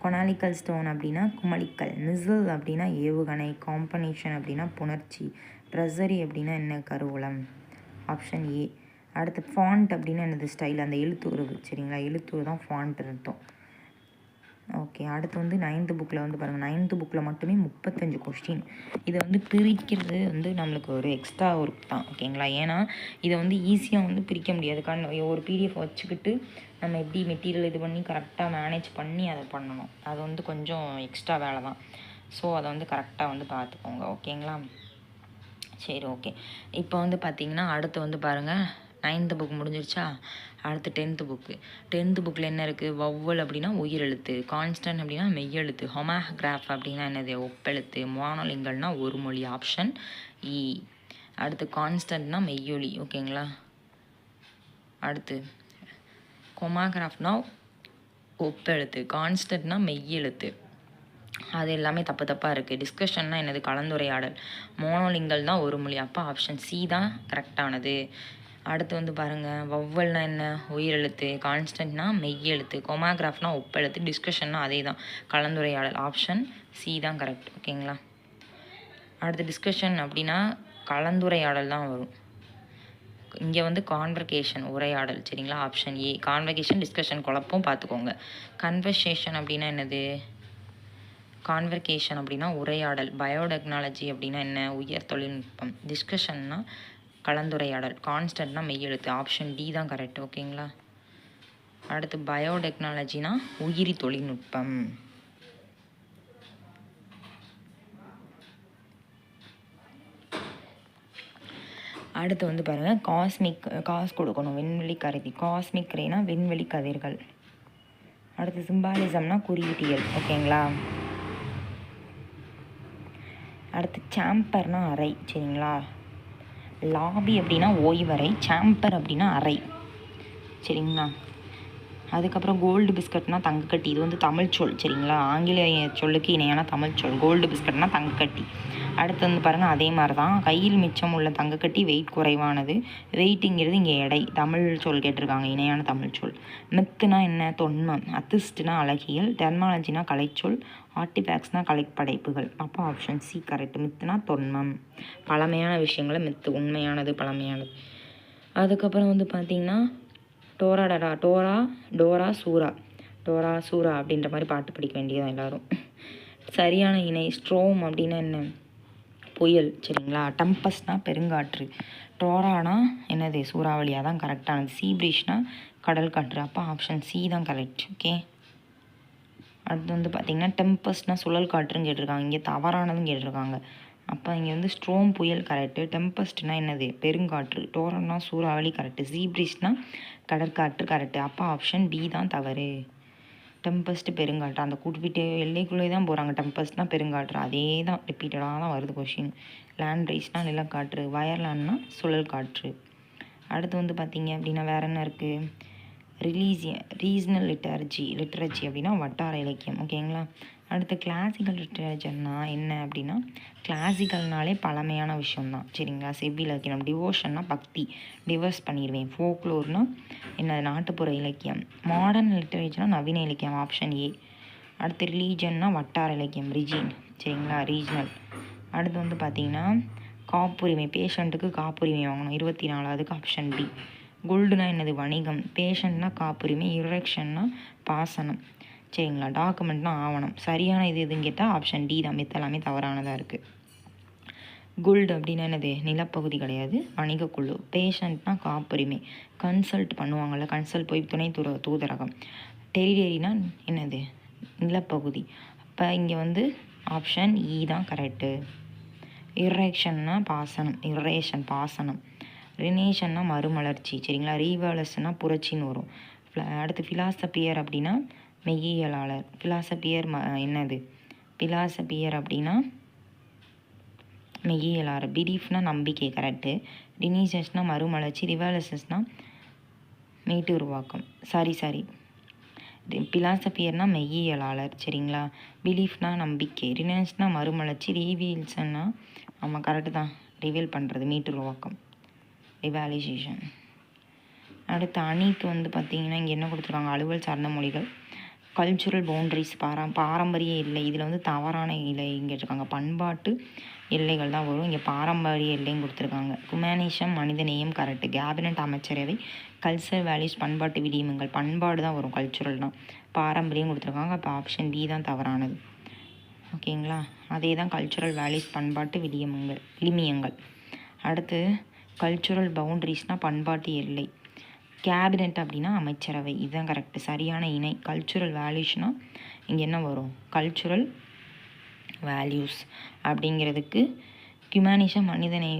கொனாலிக்கல் ஸ்டோன் அப்படின்னா குமளிக்கல். மிசில் அப்படின்னா ஏவுகணை. காம்பினேஷன் அப்படின்னா புணர்ச்சி. ட்ரெஸரி அப்படின்னா என்ன, கருவூலம். Option A. அடுத்து ஃபாண்ட் அப்படின்னா என்னது, ஸ்டைல், அந்த எழுத்துருவு. சரிங்களா, எழுத்துரு தான் ஃபாண்ட் அர்த்தம். ஓகே, அடுத்து வந்து 9th புக்கில் வந்து பாருங்கள். 9th புக்கில் மட்டுமே 35 கொஸ்டின். இதை வந்து பிரிக்கிறது வந்து நம்மளுக்கு ஒரு எக்ஸ்ட்ரா ஒர்க் தான். ஓகேங்களா, ஏன்னா இதை வந்து ஈஸியாக வந்து பிரிக்க முடியாது. ஒரு பிடிஎஃப் வச்சுக்கிட்டு நம்ம எப்படி மெட்டீரியல் இது பண்ணி கரெக்டாக மேனேஜ் பண்ணி அதை பண்ணணும். அது வந்து கொஞ்சம் எக்ஸ்ட்ரா வேலை தான். ஸோ அதை வந்து கரெக்டாக வந்து பார்த்துக்கோங்க. ஓகேங்களா, சரி ஓகே. இப்போ வந்து பார்த்திங்கன்னா அடுத்து வந்து பாருங்கள் 9th புக் முடிஞ்சிருச்சா. அடுத்து 10th புக்கு. 10th புக்கில் என்ன இருக்குது, வௌவல் அப்படின்னா உயிரெழுத்து. கான்ஸ்டன்ட் அப்படின்னா மெய்யெழுத்து. ஹொமோகிராஃப் அப்படின்னா என்னது, ஒப்பெழுத்து. மோனோலிங்கல்னா ஒரு மொழி. ஆப்ஷன் இ. அடுத்து கான்ஸ்டன்ட்னா மெய்யொலி. ஓகேங்களா, அடுத்து ஹொமோகிராஃப்னா ஒப்பெழுத்து. கான்ஸ்டன்ட்னா மெய்யெழுத்து. அது எல்லாமே தப்பாக இருக்குது. டிஸ்கஷன்னா என்னது, கலந்துரையாடல். மோனோலிங்கல் தான் ஒரு மொழி. அப்போ ஆப்ஷன் சி தான் கரெக்டானது. அடுத்து வந்து பாருங்கள், வௌவல்னா என்ன, உயிரெழுத்து. கான்ஸ்டன்ட்னா மெய்யெழுத்து. கொமாகிராஃப்னா ஒப்பெழுத்து. டிஸ்கஷன்னா அதே தான், கலந்துரையாடல். ஆப்ஷன் சி தான் கரெக்ட். ஓகேங்களா, அடுத்து டிஸ்கஷன் அப்படின்னா கலந்துரையாடல் தான் வரும். இங்கே வந்து கான்வர்கேஷன் உரையாடல். சரிங்களா, ஆப்ஷன் ஏ. கான்வர்கேஷன் டிஸ்கஷன் குழப்பம் பார்த்துக்கோங்க. கன்வர்சேஷன் அப்படின்னா என்னது, கான்வர்கேஷன் அப்படின்னா உரையாடல். பயோடெக்னாலஜி அப்படின்னா என்ன, உயர் தொழில்நுட்பம். டிஸ்கஷன்னா கலந்துரையாடல். கான்ஸ்டன்ட்னா மெய்யெழுத்து. ஆப்ஷன் டி தான் கரெக்ட். ஓகேங்களா, அடுத்து பயோடெக்னாலஜினா உயிரி தொழில்நுட்பம். அடுத்து வந்து பாருங்கள், காசு கொடுக்கணும், விண்வெளி கருவி. காஸ்மிக் ரேனா விண்வெளி கதிர்கள். அடுத்து சிம்பாலிசம்னா குறியீட்டியல். ஓகேங்களா, அடுத்து சாம்பர்னா அறை. சரிங்களா, லாபி அப்படின்னா ஓய்வறை. சாம்பர் அப்படின்னா அறை. சரிங்களா, அதுக்கப்புறம் கோல்டு பிஸ்கட்னால் தங்கக்கட்டி. இது வந்து தமிழ் சொல் சரிங்களா, ஆங்கிலேய சொல்லுக்கு இணையான தமிழ் சொல். கோல்டு பிஸ்கட்னால் தங்கக்கட்டி. அடுத்து வந்து பாருங்கள் அதே மாதிரி தான், கையில் மிச்சம் உள்ள தங்கக்கட்டி வெயிட் குறைவானது. வெயிட்டுங்கிறது இங்கே எடை, தமிழ் சொல் கேட்டிருக்காங்க, இணையான தமிழ் சொல். மித்துனா என்ன, தொன்மம். அத்திஸ்ட்னா அழகியல். டெர்மாலஜினா கலைச்சொல். ஆர்டிஃபேக்ட்ஸ்னால் கலைப்படைப்புகள். அப்போ ஆப்ஷன் சி கரெக்ட். மித்துனா தொன்மம், பழமையான விஷயங்களை மித்து, உண்மையானது, பழமையானது. அதுக்கப்புறம் வந்து பார்த்திங்கன்னா டோரா சூரா அப்படின்ற மாதிரி பாட்டு படிக்க வேண்டியதான் எல்லோரும். சரியான இணை. ஸ்ட்ரோம் அப்படின்னா என்ன, புயல் சரிங்களா. டெம்பஸ்ட்னா பெருங்காற்று. டோரானா என்னது, சூறாவளியாக தான் கரெக்டானது. சீப்ரீஷ்னா கடல் காற்று. அப்போ ஆப்ஷன் சி தான் கரெக்ட். ஓகே. அடுத்து வந்து பார்த்திங்கன்னா டெம்பஸ்ட்னா சுழல் காற்றுன்னு கேட்டிருக்காங்க, இங்கே தவறானதுன்னு கேட்டிருக்காங்க. அப்போ இங்கே வந்து ஸ்ட்ரோம் புயல் கரெக்டு. டெம்பஸ்ட்னா என்னது, பெருங்காற்று. டோரன்னா சூறாவளி கரெக்டு. சீப்ரீஷ்னா கடற்காற்று கரெக்டு. அப்போ ஆப்ஷன் பி தான் தவறு. டெம்பஸ்ட்டு பெருங்காற்று, அந்த குறிப்பிட்ட எல்லைக்குள்ளே தான் போகிறாங்க. டெம்பஸ்ட்னால் பெருங்காற்று, அதே தான் ரிப்பீட்டடாக தான் வருது கொஷின். லேண்ட் ரைஸ்னால் நிலக்காற்று. வயர்லேண்ட்னா சுழல் காற்று. அடுத்து வந்து பார்த்திங்க அப்படின்னா வேறு என்ன இருக்குது, ரீஜனல் லிட்ரேச்சர் அப்படின்னா வட்டார இலக்கியம். ஓகேங்களா. அடுத்து கிளாசிக்கல் லிட்ரேச்சர்னால் என்ன அப்படின்னா, கிளாசிக்கல்னாலே பழமையான விஷயம்தான் சரிங்களா. செவ்வி இலக்கியம். டிவோஷன்னா பக்தி, டிவர்ஸ் பண்ணிடுவேன். ஃபோக்லோர்னால் என்னது, நாட்டுப்புற இலக்கியம். மாடர்ன் லிட்ரேச்சர்னால் நவீன இலக்கியம். Option A. அடுத்து ரிலீஜன்னா வட்டார இலக்கியம், ரிஜின் சரிங்களா, ரீஜனல். அடுத்து வந்து பார்த்திங்கன்னா காப்புரிமை, பேஷண்ட்டுக்கு காப்புரிமை வாங்கணும் 24, ஆப்ஷன் டி. கோல்டுனா என்னது, வணிகம். பேஷண்ட்னா காப்புரிமை. இரெக்ஷன்னா பாசனம் சரிங்களா. டாக்குமெண்ட்னா ஆவணம். சரியான இது எதுன்னு கேட்டால் ஆப்ஷன் டி தான், மித்த எல்லாமே தவறானதாக இருக்குது. குல்டு அப்படின்னா என்னது, நிலப்பகுதி கிடையாது, வணிகக்குழு. பேஷண்ட்னா காப்புரிமை. கன்சல்ட் பண்ணுவாங்கள்ல, கன்சல்ட் போய் துணை தூதரகம். டெரிடரினா என்னது, நிலப்பகுதி. அப்போ இங்கே வந்து ஆப்ஷன் இ தான் கரெக்டு. இரெக்ஷன்னா பாசனம், பாசனம். ரினேஷன்னா மறுமலர்ச்சி சரிங்களா. ரீவாலஸ்னா புரட்சின்னு வரும். அடுத்து ஃபிலாசபியர் அப்படின்னா மெய்யியலாளர். ஃபிலாசபியர் என்னது, ஃபிலாசபியர் அப்படின்னா மெய்யியலாளர். பிலீஃப்னா நம்பிக்கை கரெக்டு. ரினீஷஸ்னால் மறுமலர்ச்சி. ரிவாலசஸ்னால் மீட்டு உருவாக்கம். சாரி பிலாசபியர்னா மெய்யியலாளர் சரிங்களா. பிலீஃப்னா நம்பிக்கை. ரினன்ஸ்னா மறுமலர்ச்சி. ரீவீல்ஸ்னா ஆமாம் கரெக்டு தான், ரிவீல் பண்ணுறது, மீட்டு உருவாக்கம், ரிவாலிசேஷன். அடுத்து அணிக்கு வந்து பார்த்திங்கன்னா இங்கே என்ன கொடுத்துருக்காங்க, அலுவல் சார்ந்த மொழிகள். கல்ச்சுரல் பவுண்ட்ரிஸ், பாரம்பரிய எல்லை. இதில் வந்து தவறான இல்லை இங்கே இருக்காங்க, பண்பாட்டு எல்லைகள் தான் வரும். இங்கே பாரம்பரிய எல்லையும் கொடுத்துருக்காங்க. குமேனிசம் மனிதநேயம் கரெக்டு. கேபினட் அமைச்சரவை. கல்ச்சரல் வேல்யூஸ் பண்பாட்டு விளியமங்கள். பண்பாடு தான் வரும், கல்ச்சுரல்னால். பாரம்பரியம் கொடுத்துருக்காங்க, அப்போ ஆப்ஷன் பி தான் தவறானது. ஓகேங்களா. அதே தான் கல்ச்சுரல் வேல்யூஸ் பண்பாட்டு விளிமியங்கள். அடுத்து கல்ச்சுரல் பவுண்ட்ரிஸ்னால் பண்பாட்டு எல்லை. கேபினெட் அப்படின்னா அமைச்சரவை, இதுதான் கரெக்டு, சரியான இணை. கல்ச்சுரல் வேல்யூஸ்னால் இங்கே என்ன வரும், கல்ச்சுரல் வேல்யூஸ் அப்படிங்கிறதுக்கு ஹியூமனிசம் மனிதனை.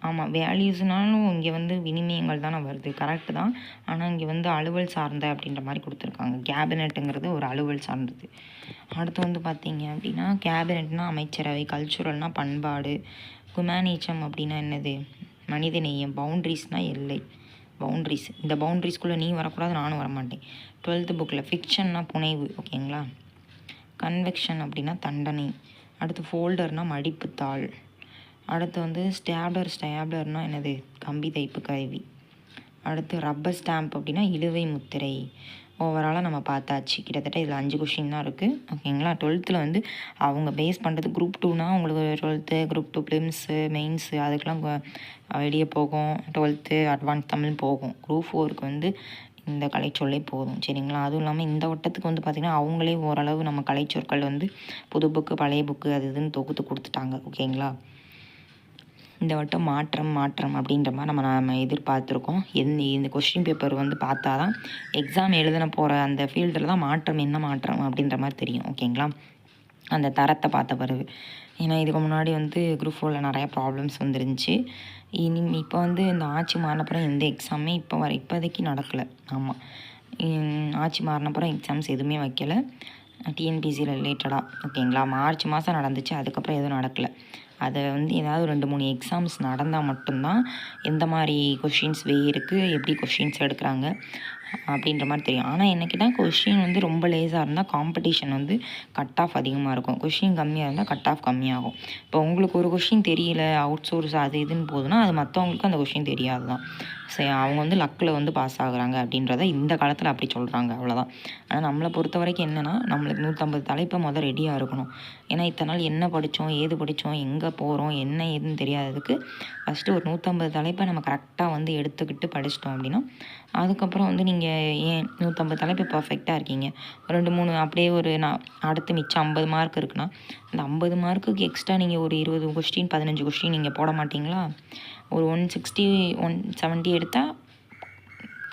ஆமாம், வேல்யூஸ்னாலும் இங்கே வந்து வினிமயங்கள் தானே வருது, கரெக்டு தான். ஆனால் இங்கே வந்து அலுவல் சார்ந்த அப்படின்ற மாதிரி கொடுத்துருக்காங்க. கேபினெட்டுங்கிறது ஒரு அலுவல் சார்ந்தது. அடுத்து வந்து பார்த்திங்க அப்படின்னா கேபினெட்னால் அமைச்சரவை, கல்ச்சுரல்னால் பண்பாடு, ஹியூமனிசம் அப்படின்னா என்னது, மனிதநேயம், பவுண்ட்ரிஸ்னால் எல்லை, பவுண்ட்ரிஸ். இந்த பவுண்ட்ரிஸ்குள்ளே நீ வரக்கூடாது, நானும் வரமாட்டேன். 12th புக்கில் ஃபிக்ஷன்னா புனைவு. ஓகேங்களா. கன்வெக்ஷன் அப்படின்னா தண்டனை. அடுத்து ஃபோல்டர்னால் மடிப்புத்தாள். அடுத்து வந்து ஸ்டேப்லர்னால் என்னது, கம்பி தைப்பு கருவி. அடுத்து ரப்பர் ஸ்டாம்ப் அப்படின்னா இழுவை முத்திரை. ஓவராலாக நம்ம பார்த்தாச்சு. கிட்டத்தட்ட இதில் 5 கொஷின் தான் இருக்குது. ஓகேங்களா. 12th வந்து அவங்க பேஸ் பண்ணுறது குரூப் 2னா உங்களுக்கு 12th குரூப் 2 ப்ரிலிம்ஸு மெயின்ஸு அதுக்கெலாம் வெளியே போகும். 12th அட்வான்ஸ் தமிழ் போகும். குரூப் 4க்கு வந்து இந்த கலைச்சொல்லே போதும் சரிங்களா. அதுவும் இல்லாமல் இந்த வட்டத்துக்கு வந்து பார்த்திங்கன்னா அவங்களே ஓரளவு நம்ம கலைச்சொற்கள் வந்து புது புக்கு பழைய புக்கு அது இதுன்னு தொகுத்து கொடுத்துட்டாங்க. ஓகேங்களா. இந்த வட்டம் மாற்றம் அப்படின்ற மாதிரி நம்ம எதிர்பார்த்துருக்கோம். இந்த கொஸ்டின் பேப்பர் வந்து பார்த்தா தான் எக்ஸாம் எழுதின போகிற அந்த ஃபீல்டில் தான் என்ன மாற்றம் அப்படின்ற மாதிரி தெரியும். ஓகேங்களா. அந்த தரத்தை பார்த்த பிறகு. ஏன்னா இதுக்கு முன்னாடி வந்து குரூப் 4ல் நிறையா ப்ராப்ளம்ஸ் வந்துருந்துச்சு. இப்போ வந்து இந்த ஆட்சி மாறினப்புறம் எந்த எக்ஸாமே இப்போதைக்கு நடக்கலை. ஆமாம், ஆட்சி மாறினப்புறம் எக்ஸாம்ஸ் எதுவுமே வைக்கலை டிஎன்பிசியில் ரிலேட்டடாக. ஓகேங்களா. மார்ச் மாதம் நடந்துச்சு, அதுக்கப்புறம் எதுவும் நடக்கலை. அதை வந்து ஏதாவது 2-3 எக்ஸாம்ஸ் நடந்தால் மட்டும்தான் எந்த மாதிரி கொஷின்ஸ் இருக்குது, எப்படி கொஷின்ஸ் எடுக்கிறாங்க, அப்படின்ற மாதிரி தெரியும். ஆனால் என்ன கேட்டால் கொஷின் வந்து ரொம்ப லேஸாக இருந்தால் காம்படிஷன் வந்து கட் ஆஃப் அதிகமாக இருக்கும், கொஷின் கம்மியாக இருந்தால் கட் ஆஃப் கம்மியாகும். இப்போ உங்களுக்கு ஒரு கொஷின் தெரியல, அவுட் சோர்ஸ் அது இதுன்னு போகுதுன்னா அது மற்றவங்களுக்கு அந்த கொஷின் தெரியாது தான். சரி, அவங்க வந்து லக்கில் வந்து பாஸ் ஆகுறாங்க அப்படின்றத இந்த காலத்தில் அப்படி சொல்கிறாங்க, அவ்வளோதான். ஆனால் நம்மளை பொறுத்த வரைக்கும் என்னென்னா நம்மளுக்கு 150 தலைப்பை ரெடியாக இருக்கணும். ஏன்னா இத்தனை நாள் என்ன படித்தோம், ஏது படித்தோம், எங்கே போகிறோம், என்ன ஏதுன்னு தெரியாததுக்கு ஃபஸ்ட்டு ஒரு 150 தலைப்பை நம்ம கரெக்டாக வந்து எடுத்துக்கிட்டு படிச்சிட்டோம் அப்படின்னா அதுக்கப்புறம் வந்து நீங்கள் ஏன் 150 தலைப்பு பர்ஃபெக்டாக இருக்கீங்க, 2-3 அப்படியே ஒரு அடுத்து மிச்சம் 50 மார்க் இருக்குன்னா அந்த 50 மார்க்குக்கு எக்ஸ்ட்ரா நீங்கள் ஒரு 20 கொஸ்டின் 15 கொஸ்டின் நீங்கள் போட மாட்டிங்களா? ஒரு 160 170 எடுத்தால்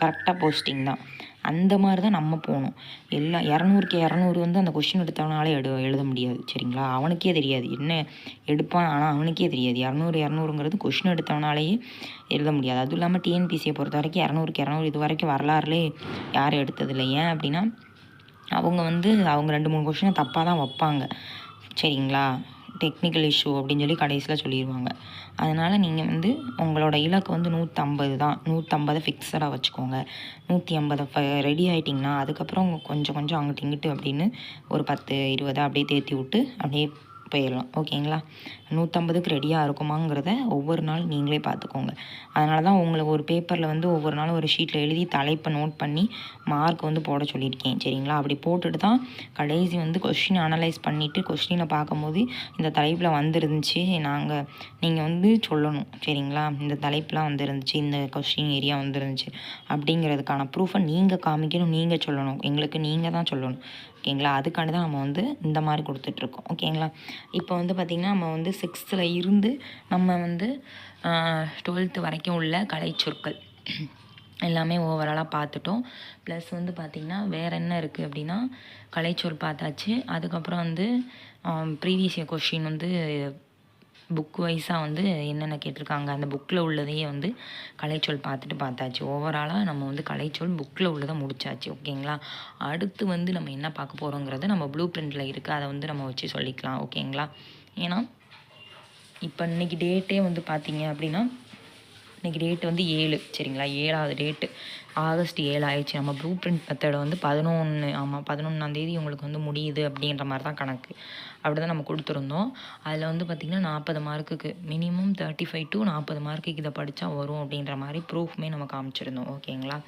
கரெக்டாக போஸ்டிங் தான். அந்த மாதிரி தான் நம்ம போகணும். எல்லாம் 200க்கு 200 வந்து அந்த கொஷின் எடுத்தவனாலே எழுத முடியாது, சரிங்களா? அவனுக்கே தெரியாது என்ன எடுப்பான், ஆனால் அவனுக்கே தெரியாது 200 கொஷின் எடுத்தவனாலேயே எழுத முடியாது. அதுவும் இல்லாமல் டிஎன்பிசியை பொறுத்த வரைக்கும் 200க்கு 200 இது வரைக்கும் வரலாறுலே யாரும் எடுத்ததில்லை. ஏன் அப்படின்னா அவங்க 2-3 கொஷினை தப்பாக தான் வைப்பாங்க, சரிங்களா? டெக்னிக்கல் இஷ்யூ அப்படின்னு சொல்லி கடைசியில் சொல்லிடுவாங்க. அதனால் நீங்கள் உங்களோட இலக்கு 150 தான். 150 ஃபிக்ஸடாக வச்சுக்கோங்க. 150 ரெடி ஆகிட்டிங்கன்னா அதுக்கப்புறம் கொஞ்சம் கொஞ்சம் அங்கிட்டு இங்கிட்டு அப்படின்னு ஒரு 10-20 அப்படியே தேர்த்தி விட்டு அப்படியே போயிடலாம், ஓகேங்களா? 150க்கு ரெடியாக இருக்குமாங்கிறத ஒவ்வொரு நாள் நீங்களே பார்த்துக்கோங்க. அதனால தான் உங்களுக்கு ஒரு பேப்பரில் ஒவ்வொரு நாளும் ஒரு ஷீட்டில் எழுதி தலைப்பை நோட் பண்ணி மார்க் போட சொல்லியிருக்கேன், சரிங்களா? அப்படி போட்டுட்டு தான் கடைசி கொஸ்டின் அனலைஸ் பண்ணிவிட்டு கொஸ்டினை பார்க்கும்போது இந்த தலைப்பில் வந்துருந்துச்சு நீங்கள் சொல்லணும், சரிங்களா? இந்த தலைப்பெலாம் வந்துருந்துச்சு, இந்த கொஸ்டின் ஏரியா வந்துருந்துச்சு அப்படிங்கிறதுக்கான ப்ரூஃபை நீங்கள் காமிக்கணும், நீங்கள் சொல்லணும், எங்களுக்கு நீங்கள் தான் சொல்லணும், ஓகேங்களா? அதுக்காண்டி தான் நம்ம இந்த மாதிரி கொடுத்துட்ருக்கோம், ஓகேங்களா? இப்போ பார்த்திங்கன்னா நம்ம 6th இருந்து நம்ம 12th வரைக்கும் உள்ள கலை சொற்கள் எல்லாமே ஓவராலாக பார்த்துட்டோம். ப்ளஸ் பார்த்திங்கன்னா வேறு என்ன இருக்குது அப்படின்னா கலைச்சொல் பார்த்தாச்சு. அதுக்கப்புறம் ப்ரீவியஸ் இயர் கொஷின் புக் வைஸாக என்னென்ன கேட்டிருக்காங்க அந்த புக்கில் உள்ளதையே கலைச்சொல் பார்த்தாச்சு. ஓவராலாக நம்ம கலைச்சொல் புக்கில் உள்ளதை முடிச்சாச்சு, ஓகேங்களா? அடுத்து நம்ம என்ன பார்க்க போகிறோங்கிறத நம்ம ப்ளூ பிரிண்டில் இருக்குது, அதை நம்ம வச்சு சொல்லிக்கலாம், ஓகேங்களா? ஏன்னா இப்போ இன்றைக்கி டேட்டே பார்த்தீங்க அப்படின்னா இன்றைக்கி டேட்டு 7, சரிங்களா? 7வது டேட்டு ஆகஸ்ட் 7 ஆயிடுச்சு. நம்ம ப்ளூ பிரிண்ட் மெத்தடை 11 ஆமாம் 11ஆந்தேதி உங்களுக்கு முடியுது அப்படின்ற மாதிரி தான் கணக்கு. அப்படி தான் நம்ம கொடுத்துருந்தோம். அதில் பார்த்திங்கன்னா 40 மார்க்குக்கு மினிமம் 35 to 40 மார்க்குக்கு இதை படித்தா வரும் அப்படின்ற மாதிரி ப்ரூஃப்மே நம்ம காமிச்சிருந்தோம், ஓகேங்களா?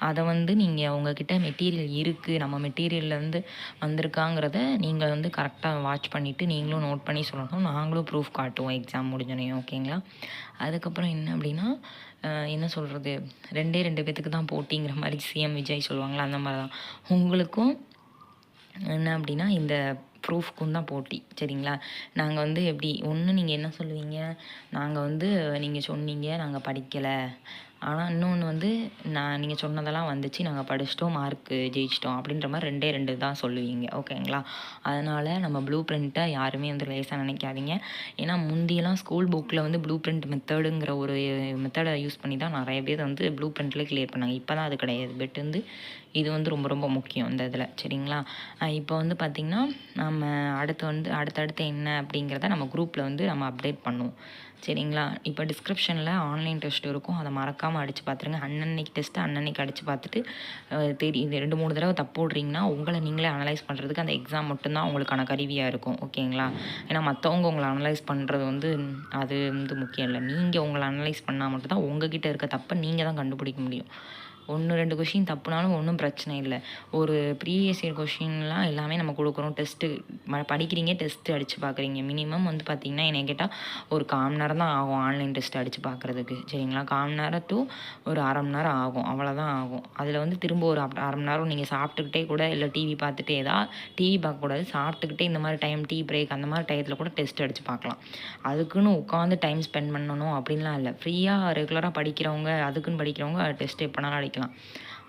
அதை நீங்கள் உங்ககிட்ட மெட்டீரியல் இருக்குது, நம்ம மெட்டீரியல்லேருந்து வந்திருக்காங்கிறத நீங்கள் கரெக்டாக வாட்ச் பண்ணிவிட்டு நீங்களும் நோட் பண்ணி சொல்லணும். நாங்களும் ப்ரூஃப் காட்டுவோம் எக்ஸாம் முடிஞ்சோன்னே, ஓகேங்களா? அதுக்கப்புறம் என்ன அப்படின்னா என்ன சொல்கிறது, 2 பேத்துக்கு தான் போட்டிங்கிற மாதிரி சிஎம் விஜய் சொல்லுவாங்களா, அந்த மாதிரி தான் உங்களுக்கும் என்ன அப்படின்னா இந்த ப்ரூஃப்க்கும் தான் போட்டி, சரிங்களா? நாங்கள் எப்படி ஒன்று நீங்கள் என்ன சொல்லுவீங்க, நாங்கள் நீங்கள் சொன்னீங்க நாங்கள் படிக்கலை, ஆனால் இன்னொன்று நீங்கள் சொன்னதெல்லாம் வந்துச்சு, நாங்கள் படிச்சிட்டோம், மார்க்கு ஜெயிச்சிட்டோம் அப்படின்ற மாதிரி 2 தான் சொல்லுவீங்க, ஓகேங்களா? அதனால் நம்ம ப்ளூ பிரிண்ட்டை யாருமே லேசாக நினைக்காதீங்க. ஏன்னா முந்தியெல்லாம் ஸ்கூல் புக்கில் ப்ளூ பிரிண்ட் மெத்தடுங்கிற ஒரு மெத்தடை யூஸ் பண்ணி தான் நிறைய பேர் ப்ளூ பிரிண்ட்டில் கிளியர் பண்ணாங்க. இப்போ தான் அது கிடையாது. பட் இது ரொம்ப ரொம்ப முக்கியம் இந்த இதில், சரிங்களா? இப்போ பார்த்திங்கன்னா நம்ம அடுத்தடுத்து என்ன அப்படிங்கிறத நம்ம குரூப்பில் நம்ம அப்டேட் பண்ணுவோம், சரிங்களா? இப்போ டிஸ்கிரிப்ஷனில் ஆன்லைன் டெஸ்ட் இருக்கும், அதை மறக்காமல் அடித்து பார்த்துருங்க. அன்னன்னைக்கு டெஸ்ட்டு அன்னன்னைக்கு அடித்து பார்த்துட்டு இது 2-3 தடவை தப்பு விட்றீங்கன்னா உங்களை நீங்களே அனலைஸ் பண்ணுறதுக்கு அந்த எக்ஸாம் மட்டும்தான் உங்களுக்கான கருவியாக இருக்கும், ஓகேங்களா? ஏன்னா மற்றவங்க உங்களை அனலைஸ் பண்ணுறது அது முக்கியம் இல்லை. நீங்கள் உங்களை அனலைஸ் பண்ணால் மட்டும்தான் உங்ககிட்ட இருக்க தப்பை நீங்கள் தான் கண்டுபிடிக்க முடியும். 1-2 கொஷின் தப்புனாலும் ஒன்றும் பிரச்சனை இல்லை. ஒரு ப்ரீவியஸ் இயர் கொஷின்லாம் எல்லாமே நம்ம கொடுக்குறோம். டெஸ்ட்டு படிக்கிறீங்க, டெஸ்ட்டு அடித்து பார்க்குறீங்க. மினிமம் பார்த்திங்கன்னா என்னை கேட்டால் ஒரு 1/4 மணி நேரம் தான் ஆகும் ஆன்லைன் டெஸ்ட் அடித்து பார்க்குறதுக்கு, சரிங்களா? 1/4 மணி நேரம் to ஒரு 1/2 மணி நேரம் ஆகும், அவ்வளோதான் ஆகும். அதில் திரும்ப ஒரு 1/2 மணி நேரம் நீங்கள் சாப்பிட்டுக்கிட்டே கூட இல்லை டிவி பார்த்துட்டே டிவி பார்க்கக்கூடாது, சாப்பிட்டுக்கிட்டே இந்த மாதிரி டைம் டீ பிரேக் அந்த மாதிரி டயத்தில் கூட டெஸ்ட் அடித்து பார்க்கலாம். அதுக்குன்னு உட்காந்து டைம் ஸ்பெண்ட் பண்ணணும் அப்படின்லாம் இல்லை. ஃப்ரீயாக ரெகுலராக படிக்கிறவங்க அதுக்குன்னு படிக்கிறவங்க டெஸ்ட் எப்போனாலும் அடிக்கலாம்.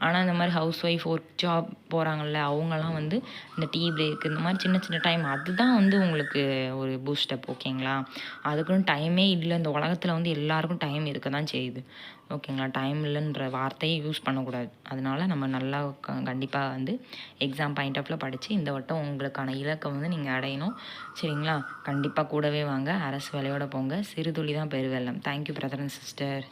ஆனால் இந்த மாதிரி ஹவுஸ் ஒய்ஃப் ஒர்க் ஜாப் போகிறாங்கல்ல அவங்கெல்லாம் இந்த டீ பிரேக் இந்த மாதிரி சின்ன சின்ன டைம் அதுதான் உங்களுக்கு ஒரு பூஸ்டப், ஓகேங்களா? அதுக்குன்னு டைமே இல்லை. இந்த உலகத்தில் எல்லாருக்கும் டைம் இருக்க தான் செய்யுது, ஓகேங்களா? டைம் இல்லைன்ற வார்த்தையை யூஸ் பண்ணக்கூடாது. அதனால நம்ம நல்லா கண்டிப்பாக எக்ஸாம் பாயிண்ட் ஆஃப்ல படித்து இந்த வட்டம் உங்களுக்கான இலக்கை நீங்கள் அடையணும், சரிங்களா? கண்டிப்பாக கூடவே வாங்க, அரசு வேலையோடு போங்க. சிறுதுளி தான் பெருவெல்லம். Thank you brother and sister.